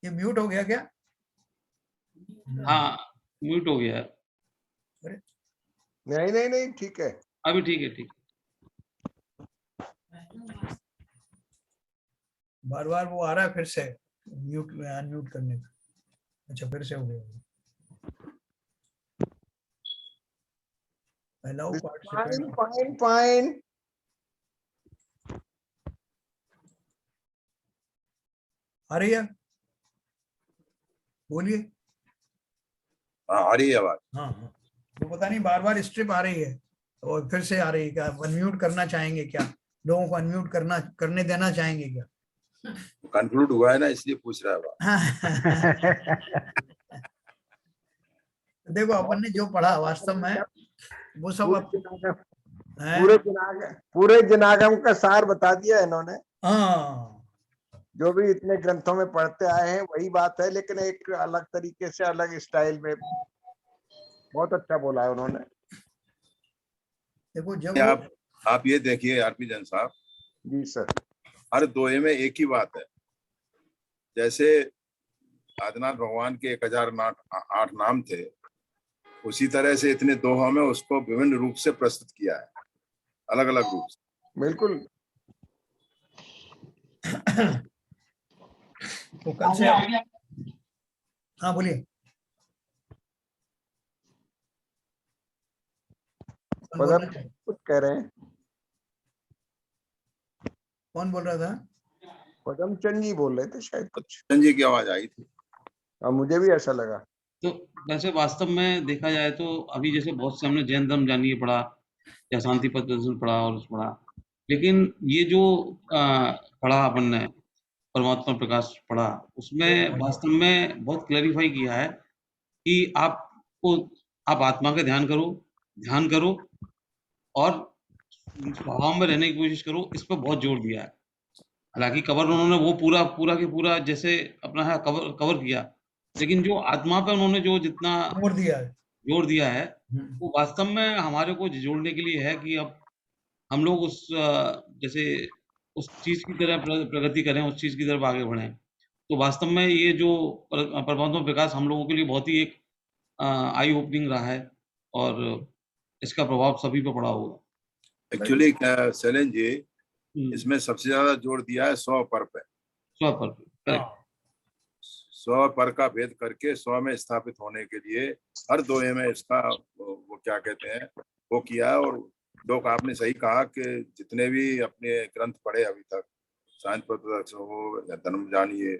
ये म्यूट हो गया क्या? हाँ म्यूट हो गया है। नहीं नहीं नहीं ठीक है, अभी ठीक है, ठीक। बार बार वो आ रहा है फिर से म्यूट में अनम्यूट करने का। अच्छा फिर से हो गया। Allow fine participant. Fine fine. आ रही है, बोलिए। हाँ आ रही है आवाज। हाँ हाँ, वो पता नहीं बार बार स्ट्रिप आ रही है और फिर से आ रही है। क्या अनम्यूट करना चाहेंगे क्या? लोगों को अनम्यूट करने देना चाहेंगे क्या? कंक्लूड हुआ है ना, इसलिए पूछ रहा है बात। देखो अपन ने जो पढ़ा वास्तव में वो सब पूरे जनागम का सार बता दिया इन्होंने। हाँ जो भी इतने ग्रंथों में पढ़ते आए हैं वही बात है, लेकिन एक अलग तरीके से, अलग स्टाइल में बहुत अच्छा बोला है उन्होंने। देखो जब आप ये देखिए आरपी जैन साहब। जी सर। हर दोहे में एक ही बात है। जैसे आदिनाथ भगवान के 1008 नाम थे, उसी तरह से इतने दोहों में उसको विभिन्न रूप से प्रस्तुत किया है, अलग अलग रूप से। बिल्कुल। तो कल से हाँ बोलिए। कुछ कह रहे हैं? कौन बोल रहा था? पदमचंद जी बोल रहे थे शायद कुछ। चंद जी की आवाज आई थी। मुझे भी ऐसा लगा। तो वैसे वास्तव में देखा जाए तो अभी जैसे बहुत से हमने जैन धर्म जानिए पढ़ा या शांति पथ दर्शन पढ़ा और पढ़ा, लेकिन ये जो पढ़ा अपन ने परमात्मा प्रकाश पढ़ा, उसमें वास्तव में बहुत क्लैरिफाई किया है कि आप आत्मा का ध्यान करो और स्वभाव में रहने की कोशिश करो। इस पर बहुत जोर दिया है। हालांकि कवर उन्होंने वो पूरा के पूरा जैसे अपना है कवर किया, लेकिन जो आत्मा पे उन्होंने जो जितना जोर दिया है वो वास्तव में हमारे को जोड़ने के लिए है कि अब हम लोग जैसे उस चीज की तरह प्रगति करें, उस चीज की तरफ आगे बढ़ें। तो वास्तव में ये जो परमात्मा प्रकाश हम लोगों के लिए बहुत ही एक आई ओपनिंग रहा है और इसका प्रभाव सभी पे पड़ा होगा। एक्चुअली शैलेंद्र जी, इसमें सबसे ज्यादा जोर दिया है 100 पर पे। 100 पर, करेक्ट। 100 पर का भेद करके 100 में स्थापित होने के लिए हर दोहे में इसका वो क्या कहते हैं वो किया है। और लोग, आपने सही कहा कि जितने भी अपने ग्रंथ पढ़े अभी तक, शांति पथ हो या धर्म जानिए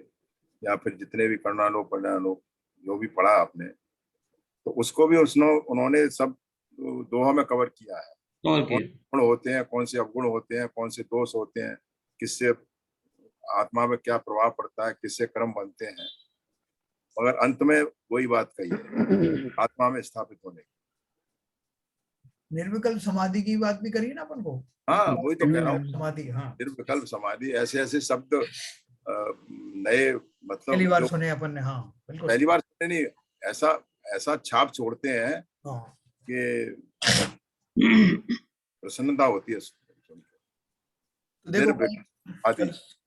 या फिर जितने भी करुणालोक परिणालोक जो भी पढ़ा आपने, तो उसको भी उन्होंने सब दोहों में कवर किया है। कौन गुण होते हैं, कौन से अवगुण होते हैं, कौन से दोष होते हैं, किससे आत्मा में क्या प्रभाव पड़ता है, किससे कर्म बनते हैं, मगर अंत में वही बात कही है, आत्मा में स्थापित होने की। निर्विकल्प समाधि की बात भी करी ना अपन को। हाँ वही तो कह रहा हूँ, समाधि। हाँ निर्विकल्प समाधि, ऐसे ऐसे शब्द नए, मतलब पहली बार सुने अपन ने। हाँ बिल्कुल पहली बार सुने नहीं, ऐसा छाप छोड़ते हैं कि प्रसन्नता होती है सुन के। देखो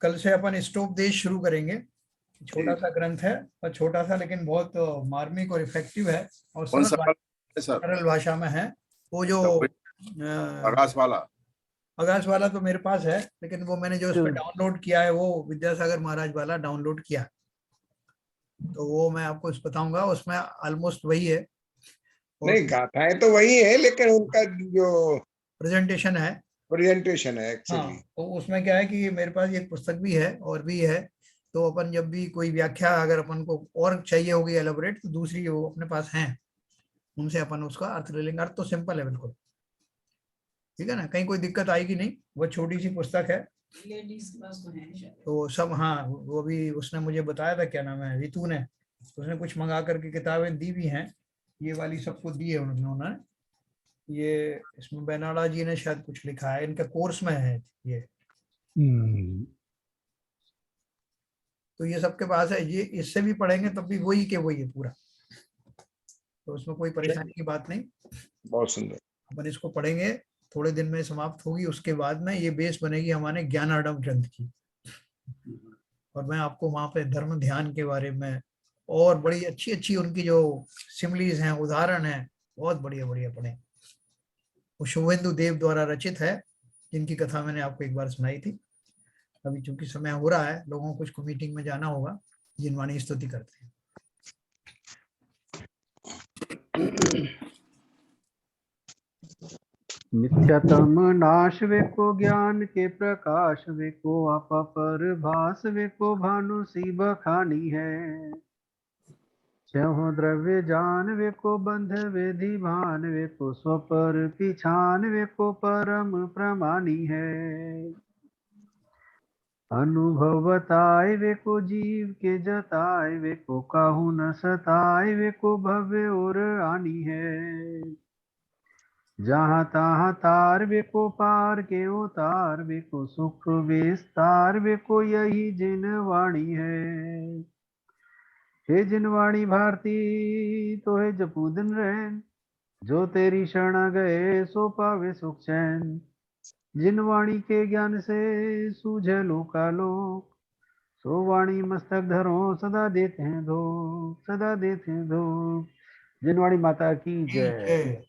कल से अपन स्तोपदेश शुरू करेंगे। छोटा सा ग्रंथ है और छोटा सा लेकिन बहुत मार्मिक और इफेक्टिव है और सरल भाषा में है। वो जो आकाश वाला तो मेरे पास है, लेकिन वो मैंने जो उस पर डाउनलोड किया है वो विद्यासागर महाराज वाला डाउनलोड किया, तो वो मैं आपको बताऊंगा। उसमें ऑलमोस्ट वही है। नहीं गाथाएं तो वही है, लेकिन उनका जो प्रेजेंटेशन है एक्चुअली। हाँ, तो उसमें क्या है कि मेरे पास एक पुस्तक भी है और भी है, तो अपन जब भी कोई व्याख्या अगर अपन को और चाहिए होगी एलेबोरेट, तो दूसरी वो अपने पास है, उनसे अपन उसका अर्थ ले लेंगे। अर्थ तो सिंपल है बिल्कुल, ठीक है ना, कहीं कोई दिक्कत आएगी नहीं। वो छोटी सी पुस्तक है लेडीज क्लास तो है नहीं शायद। तो सब, हाँ वो भी उसने मुझे बताया था, क्या नाम है, रितु ने, उसने कुछ मंगा करके किताबें दी भी हैं, ये वाली सबको दी है उन्होंने। ये इसमें बेनाला जी ने शायद कुछ लिखा है, इनका कोर्स में है ये, तो ये सबके पास है, ये इससे भी पढ़ेंगे तब भी वही के वही है पूरा, तो उसमें कोई परेशानी की बात नहीं। बहुत सुंदर। अपन इसको पढ़ेंगे, थोड़े दिन में समाप्त होगी, उसके बाद में ये बेस बनेगी हमारे ज्ञानार्णव ग्रंथ की, और मैं आपको वहां पे धर्म ध्यान के बारे में और बड़ी अच्छी अच्छी उनकी जो सिमलीज हैं, उदाहरण हैं, बहुत बढ़िया बढ़िया पढ़े। वो शुभेंदु देव द्वारा रचित है, जिनकी कथा मैंने आपको एक बार सुनाई थी। अभी चूंकि समय हो रहा है, लोगों को कुछ को मीटिंग में जाना होगा, जिनवाणी स्तुति करते हैं। मिथ्यातम नाश वे को ज्ञान के प्रकाश वे को आपा पर भास वे को भानु सी बखानी है। छहो द्रव्य जान वे को बंध वेधि भान वे को स्वपर पिछान वे को परम प्रमाणी है। अनुभव बताए वे को जीव के जताए वे को काहू न सताए वे को भव्य और आनी है। जहाँ तहाँ तार वे को पार के उतार वे को सुख विस्तार वे को यही जिनवाणी है। हे जिनवाणी भारती तो है जपू दिन रहन, जो तेरी शरण गए सो पावे सुख चैन। जिनवाणी के ज्ञान से सूझे लोकालोक, सो वाणी मस्तक धरो सदा देते हैं धो, सदा देते हैं धो। जिनवाणी माता की जय।